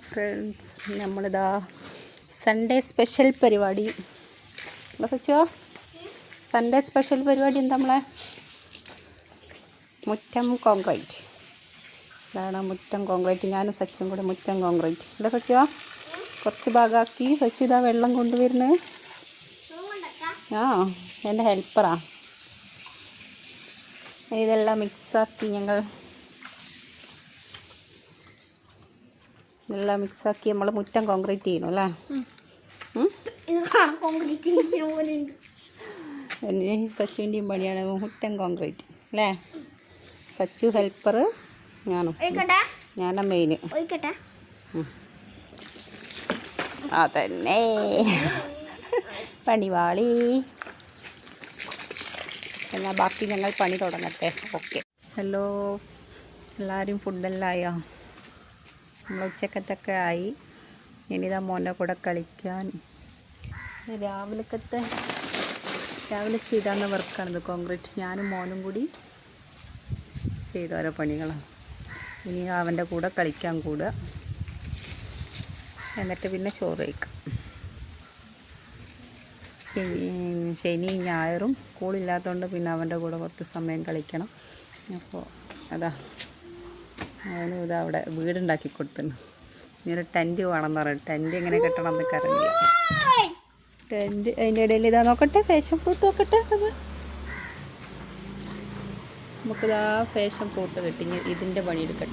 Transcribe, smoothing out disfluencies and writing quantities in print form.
Friends, നമ്മളിതാ Sunday special പരിപാടി വെച്ചോ. സൺഡേ സ്പെഷ്യൽ പരിപാടി എന്താ നമ്മളെ മുറ്റം കോൺക്രീറ്റ്. ഇതാണ് മുറ്റം കോൺക്രീറ്റ്. ഞാനും സച്ചും കൂടെ മുറ്റം കോൺക്രീറ്റ്. എന്താ സച്ചോ കുറച്ച് ഭാഗമാക്കി സച്ചു ഇതാ വെള്ളം കൊണ്ടുവരുന്നത്. എൻ്റെ ഹെൽപ്പറാ. ഇതെല്ലാം മിക്സാക്കി ഇതെല്ലാം മിക്സാക്കി നമ്മൾ മുറ്റം കോൺക്രീറ്റ് ചെയ്യണം അല്ലേ. സച്ചുവിൻ്റെയും പണിയാണ് മുറ്റം കോൺക്രീറ്റ് അല്ലേ. സച്ചു ഹെൽപ്പർ, ഞാനാ മെയിന്. അതന്നെ പണിവാളി. എന്നാൽ ബാക്കി ഞങ്ങൾ പണി തുടങ്ങട്ടെ. ഓക്കെ. ഹലോ, എല്ലാവരും ഫുഡെല്ലാം ആയോ? നമ്മൾ ഉച്ചക്കത്തൊക്കെ ആയി. ഇനിതാ മോൻ്റെ കൂടെ കളിക്കാൻ. രാവിലെ ചെയ്താന്ന വർക്കാണിത് കോൺക്രീറ്റ്. ഞാനും മോനും കൂടി ചെയ്ത ഓരോ പണികളാണ്. ഇനി അവൻ്റെ കൂടെ കളിക്കാൻ കൂടുക, എന്നിട്ട് പിന്നെ ചോറ് കഴിക്കും. ശനി ഞായറും സ്കൂളില്ലാത്തതുകൊണ്ട് പിന്നെ അവൻ്റെ കൂടെ കുറച്ച് സമയം കളിക്കണം. അപ്പോൾ അതാ അവനും ഇതാ അവിടെ വീടുണ്ടാക്കി കൊടുത്തിട്ടുണ്ട്. ഇനിയൊരു ടെൻറ്റ് വേണമെന്ന് പറയും. ടെൻറ്റ് എങ്ങനെ കെട്ടണം എന്നൊക്കെ അറിയില്ല. ടെൻറ്റ് അതിൻ്റെ ഇടയിൽ ഇതാ നോക്കട്ടെ, ഫാഷൻ ഫ്രൂട്ട് നോക്കട്ടെ. അത് നമുക്കിതാ ഫാഷൻ ഫ്രൂട്ട് കിട്ടി. ഇതിൻ്റെ പണിയെടുക്കട്ടെ.